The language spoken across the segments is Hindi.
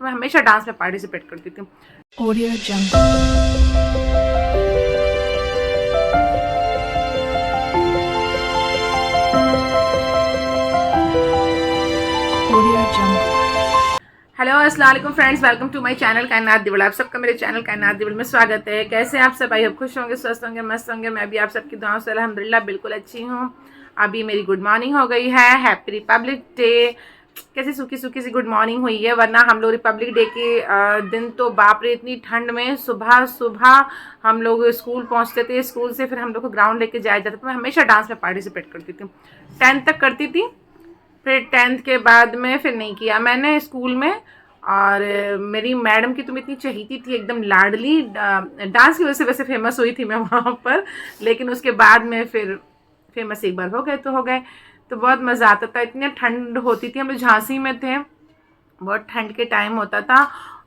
तो मैं हमेशा डांस में पार्टिसिपेट करती थी। ऑडियो जंगल। हेलो अस्सलाम वालेकुम friends, welcome to my channel कायनात दिवल। आप सबका मेरे चैनल कायनात दिवल में स्वागत है। कैसे हैं आप सब? आई होप खुश होंगे, स्वस्थ होंगे, मस्त होंगे। मैं भी आप सबकी दुआओं से अल्हम्दुलिल्लाह बिल्कुल अच्छी हूँ। अभी मेरी गुड मॉर्निंग हो गई है। Happy Republic day. कैसी सूखी सूखी सी गुड मॉर्निंग हुई है, वरना हम लोग रिपब्लिक डे के दिन तो बाप रे इतनी ठंड में सुबह सुबह हम लोग स्कूल पहुँचते थे। स्कूल से फिर हम लोग को ग्राउंड लेके जाया जाता था। मैं हमेशा डांस में पार्टिसिपेट करती थी, 10th तक करती थी। फिर 10th के बाद में फिर नहीं किया मैंने स्कूल में। और मेरी मैडम की तुम इतनी चहीती थी, एकदम लाडली, डांस की वजह से वैसे फेमस हुई थी मैं वहाँ पर। लेकिन उसके बाद में फिर फेमस एक बार हो गए तो हो गए। तो बहुत मज़ा आता था। इतनी ठंड होती थी, हम लोग झांसी में थे, बहुत ठंड के टाइम होता था।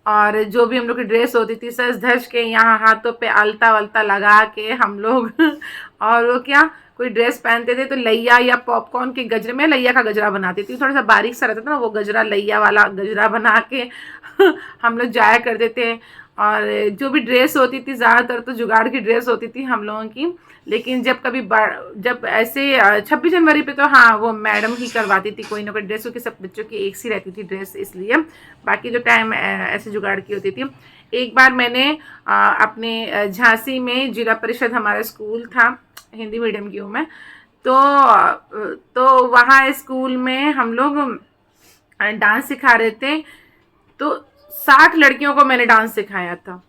और जो भी हम लोग की ड्रेस होती थी, सज धज के यहाँ हाथों पे अलता वलता लगा के हम लोग और वो क्या कोई ड्रेस पहनते थे तो लैया या पॉपकॉर्न के गजरे में लैया का गजरा बनाती थी, थोड़ा सा बारीक सा रहता था ना वो गजरा, लैया वाला गजरा बना के हम लोग जाया करते थे। और जो भी ड्रेस होती थी ज़्यादातर तो जुगाड़ की ड्रेस होती थी हम लोगों की। लेकिन जब कभी जब ऐसे 26 जनवरी पे तो हाँ वो मैडम ही करवाती थी कोई ना कोई ड्रेस, क्योंकि सब बच्चों की एक सी रहती थी ड्रेस, इसलिए बाकी जो टाइम ऐसे जुगाड़ की होती थी। एक बार मैंने अपने झांसी में जिला परिषद हमारा स्कूल था, हिंदी मीडियम की हूँ मैं, तो वहाँ स्कूल में हम लोग डांस सिखा रहे थे। तो 60 लड़कियों को मैंने डांस सिखाया था,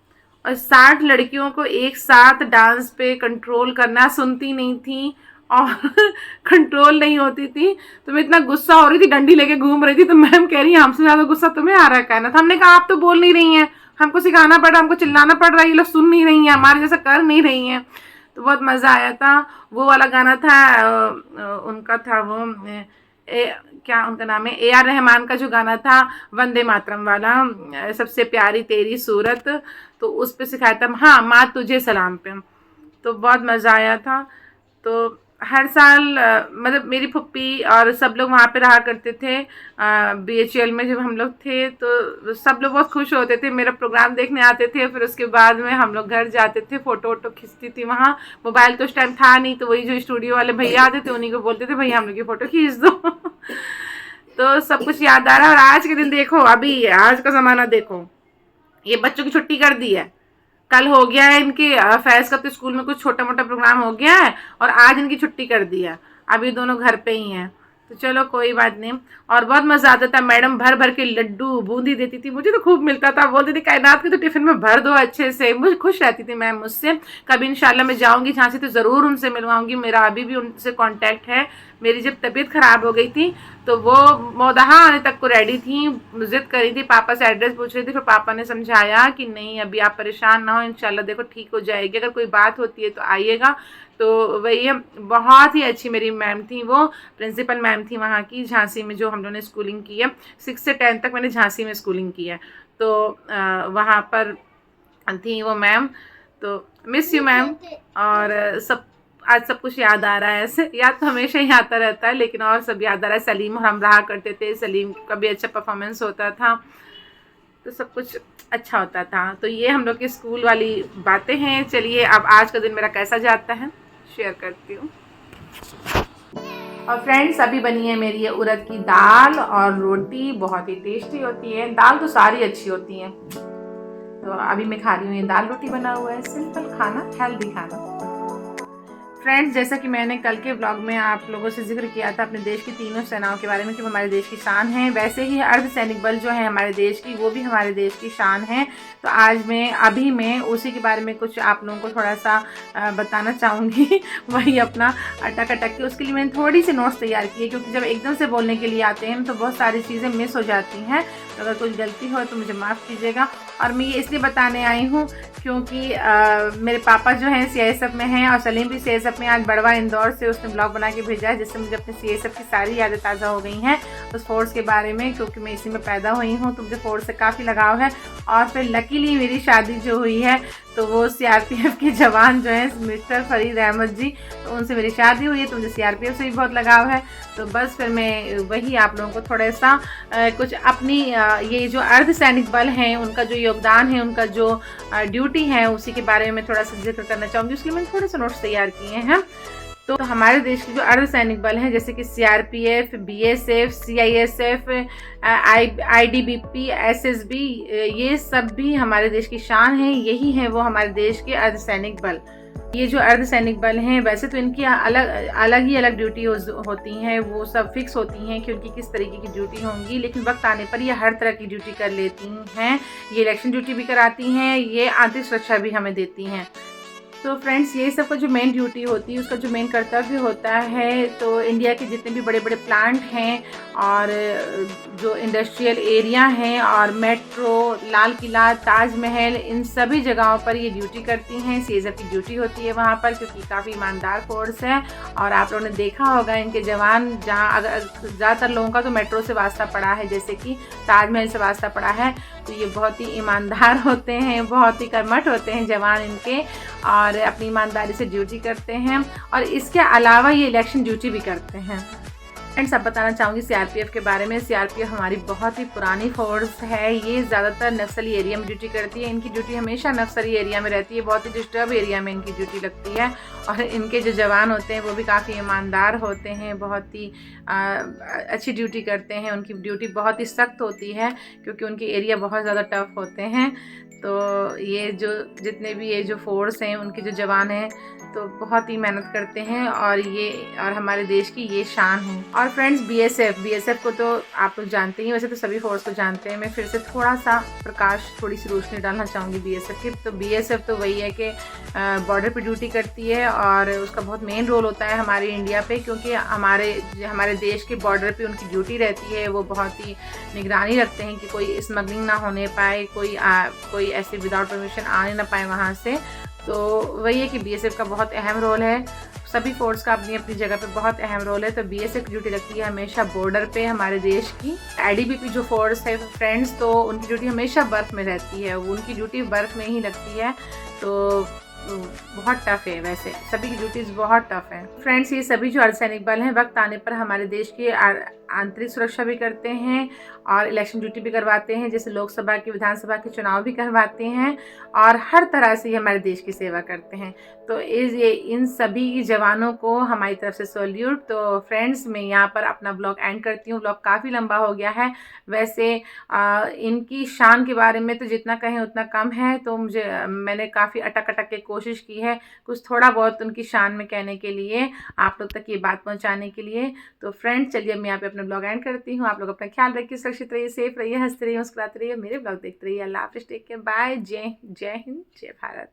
और 60 लड़कियों को एक साथ डांस पे कंट्रोल करना, सुनती नहीं थी और कंट्रोल नहीं होती थी। तो मैं इतना गुस्सा हो रही थी, डंडी लेके घूम रही थी। तो मैम कह रही है हमसे ज़्यादा गुस्सा तुम्हें आ रहा है कहना था। हमने कहा आप तो बोल नहीं रही हैं, हमको सिखाना पड़ रहा, हमको चिल्लाना पड़ रहा है, ये लोग सुन नहीं रही हैं, हमारे जैसा कर नहीं रही हैं। तो बहुत मज़ा आया था। वो वाला गाना था उनका था वो क्या उनका नाम है, AR रहमान का जो गाना था वंदे मातरम वाला, सबसे प्यारी तेरी सूरत, तो उस पे सिखाया था। हाँ, माँ तुझे सलाम पे। तो बहुत मज़ा आया था। तो हर साल मतलब मेरी फुप्पी और सब लोग वहाँ पे रहा करते थे। BHL में जब हम लोग थे तो सब लोग बहुत खुश होते थे, मेरा प्रोग्राम देखने आते थे। फिर उसके बाद में हम लोग घर जाते थे, फ़ोटो वोटो खींचती थी वहाँ। मोबाइल तो उस टाइम था नहीं, तो वही जो स्टूडियो वाले भैया आते थे उन्हीं को बोलते थे भैया हम लोग की फ़ोटो खींच दो। तो सब कुछ याद आ रहा है। और आज के दिन देखो, अभी आज का ज़माना देखो, ये बच्चों की छुट्टी कर दी है, कल हो गया है इनके फैज़ का तो स्कूल में कुछ छोटा मोटा प्रोग्राम हो गया है, और आज इनकी छुट्टी कर दी है। अभी दोनों घर पे ही हैं, तो चलो कोई बात नहीं। और बहुत मज़ा आता था। मैडम भर भर के लड्डू बूंदी देती थी, मुझे तो खूब मिलता था। बोलती थी कायनात के तो टिफ़िन में भर दो अच्छे से। मुझे खुश रहती थी मैम मुझसे। कभी इंशाल्लाह मैं जाऊँगी झांसी तो ज़रूर उनसे मिलवाऊँगी, मेरा अभी भी उनसे कॉन्टैक्ट है। मेरी जब तबीयत ख़राब हो गई थी तो वो मोदहा आने तक को रेडी थी, ज़िद करी थी, पापा से एड्रेस पूछ रही थी। फिर पापा ने समझाया कि नहीं अभी आप परेशान ना हो, इंशाल्लाह देखो ठीक हो जाएगी, अगर कोई बात होती है तो आइएगा। तो वही है, बहुत ही अच्छी मेरी मैम थी, वो प्रिंसिपल मैम थी वहाँ की झांसी में, जो हम लोगों ने स्कूलिंग की है। 6 से 10 तक मैंने झांसी में स्कूलिंग की है। तो वहाँ पर थी वो मैम। तो मिस यू मैम। और सब आज सब कुछ याद आ रहा है। ऐसे याद तो हमेशा ही आता रहता है, लेकिन और सब याद आ रहा है। सलीम और हम रहा करते थे, सलीम का भी अच्छा परफॉर्मेंस होता था, तो सब कुछ अच्छा होता था। तो ये हम लोग की स्कूल वाली बातें हैं। चलिए अब आज का दिन मेरा कैसा जाता है शेयर करती हूँ। और फ्रेंड्स अभी बनी है मेरी ये उड़द की दाल और रोटी, बहुत ही टेस्टी होती है। दाल तो सारी अच्छी होती हैं, तो अभी मैं खा रही हूँ। ये दाल रोटी बना हुआ है, सिंपल खाना, हेल्दी खाना। फ्रेंड्स जैसा कि मैंने कल के व्लॉग में आप लोगों से जिक्र किया था अपने देश की तीनों सेनाओं के बारे में कि वो हमारे देश की शान है, वैसे ही अर्धसैनिक बल जो है हमारे देश की, वो भी हमारे देश की शान है। तो आज मैं उसी के बारे में कुछ आप लोगों को थोड़ा सा बताना चाहूँगी। वही अपना अटक अटक के, उसके लिए मैंने थोड़ी सी नोट्स तैयार की है, क्योंकि जब एकदम से बोलने के लिए आते हैं तो बहुत सारी चीज़ें मिस हो जाती हैं। तो अगर कुछ गलती हो तो मुझे माफ़ कीजिएगा। और मैं ये इसलिए बताने आई हूँ क्योंकि मेरे पापा जो हैं CISF में हैं और सलीम भी CISF व्हाट्सएप में आज बड़वा इंदौर से उसने ब्लॉग बना के भेजा है, जिससे मुझे अपने CSF की सारी यादें ताज़ा हो गई हैं उस फोर्स के बारे में, क्योंकि मैं इसी में पैदा हुई हूँ, तो मुझे फोर्स से काफ़ी लगाव है। और फिर लकीली मेरी शादी जो हुई है तो वो CRPF के जवान जो हैं मिस्टर फरीद अहमद जी, तो उनसे मेरी शादी हुई है, तो मुझे CRPF से भी बहुत लगाव है। तो बस फिर मैं वही आप लोगों को थोड़ा सा कुछ अपनी ये जो अर्धसैनिक बल हैं उनका जो योगदान है, उनका जो ड्यूटी है, उसी के बारे में थोड़ा सा जिक्र करना चाहूँगी। उसके लिए मैंने थोड़े से नोट्स तैयार किए हैं। तो हमारे देश के जो अर्धसैनिक बल हैं जैसे कि CRPF, BSF, CISF, IDBP, SSB, ये सब भी हमारे देश की शान है। यही है वो हमारे देश के अर्धसैनिक बल। ये जो अर्धसैनिक बल हैं वैसे तो इनकी अलग ही ड्यूटी होती हैं, वो सब फिक्स होती हैं कि उनकी किस तरीके की ड्यूटी होंगी, लेकिन वक्त आने पर ये हर तरह की ड्यूटी कर लेती हैं। ये इलेक्शन ड्यूटी भी कराती हैं, ये आंतरिक सुरक्षा भी हमें देती हैं। तो फ्रेंड्स, ये सब का जो मेन ड्यूटी होती है, उसका जो मेन कर्तव्य होता है, तो इंडिया के जितने भी बड़े बड़े प्लांट हैं और जो इंडस्ट्रियल एरिया हैं और मेट्रो, लाल किला, ताजमहल, इन सभी जगहों पर ये ड्यूटी करती हैं। CSF की ड्यूटी होती है वहाँ पर, क्योंकि काफ़ी ईमानदार फोर्स है। और आप लोगों ने देखा होगा इनके जवान, जहाँ अगर ज़्यादातर लोगों का तो मेट्रो से वास्ता पड़ा है, जैसे कि ताजमहल से वास्ता पड़ा है, तो ये बहुत ही ईमानदार होते हैं, बहुत ही कर्मठ होते हैं जवान इनके, और अपनी ईमानदारी से ड्यूटी करते हैं। और इसके अलावा ये इलेक्शन ड्यूटी भी करते हैं। फ्रेंड्स, अब बताना चाहूँगी CRPF के बारे में। CRPF हमारी बहुत ही पुरानी फोर्स है। ये ज़्यादातर नक्सली एरिया में ड्यूटी करती है। इनकी ड्यूटी हमेशा नक्सली एरिया में रहती है, बहुत ही डिस्टर्ब एरिया में इनकी ड्यूटी लगती है। और इनके जो जवान होते हैं वो भी काफ़ी ईमानदार होते हैं, बहुत ही अच्छी ड्यूटी करते हैं। उनकी ड्यूटी बहुत ही सख्त होती है, क्योंकि उनके एरिया बहुत ज़्यादा टफ होते हैं। तो ये जो जितने भी ये जो फोर्स हैं, उनके जो जवान हैं, तो बहुत ही मेहनत करते हैं, और हमारे देश की ये शान है। और फ्रेंड्स, BSF को तो आप लोग जानते ही, वैसे तो सभी फोर्स को जानते हैं। मैं फिर से थोड़ा सा थोड़ी सी रोशनी डालना चाहूँगी BSF की। तो BSF तो वही है कि बॉर्डर पे ड्यूटी करती है, और उसका बहुत मेन रोल होता है हमारे इंडिया पे, क्योंकि हमारे देश के बॉर्डर पे उनकी ड्यूटी रहती है। वो बहुत ही निगरानी रखते हैं कि कोई स्मगलिंग ना होने पाए, कोई ऐसे विदाउट परमिशन आने ना पाए वहाँ से। तो वही है कि BSF का बहुत अहम रोल है। सभी फोर्स का अपनी अपनी जगह पे बहुत अहम रोल है। तो BSF की ड्यूटी लगती है हमेशा बॉर्डर पे हमारे देश की। IDBP जो फोर्स है फ्रेंड्स, तो उनकी ड्यूटी हमेशा बर्फ़ में रहती है, उनकी ड्यूटी बर्फ़ में ही लगती है। तो बहुत टफ है, वैसे सभी की ड्यूटीज़ बहुत टफ है। फ्रेंड्स, ये सभी जो अर्धसैनिक बल हैं वक्त आने पर हमारे देश की आंतरिक सुरक्षा भी करते हैं और इलेक्शन ड्यूटी भी करवाते हैं, जैसे लोकसभा की, विधानसभा के चुनाव भी करवाते हैं, और हर तरह से ये हमारे देश की सेवा करते हैं। तो इन सभी जवानों को हमारी तरफ से सैल्यूट। तो फ्रेंड्स, मैं यहाँ पर अपना ब्लॉग एंड करती हूँ। ब्लॉग काफ़ी लंबा हो गया है। वैसे इनकी शान के बारे में तो जितना कहें उतना कम है, तो मैंने काफ़ी अटक के कोशिश की है कुछ थोड़ा बहुत उनकी शान में कहने के लिए, आप लोग तक ये बात पहुँचाने के लिए। तो फ्रेंड्स, चलिए मैं यहाँ पे अपना ब्लॉग एंड करती हूँ। आप लोग अपना ख्याल रखिए, सुरक्षित रहिए, सेफ रहिए, हंसते रहिए, मुस्कुराते रहिए, मेरे ब्लॉग देखते रहिए। अल्लाह हाफिज़, टेक केयर, बाय, जय हिंद, जय भारत।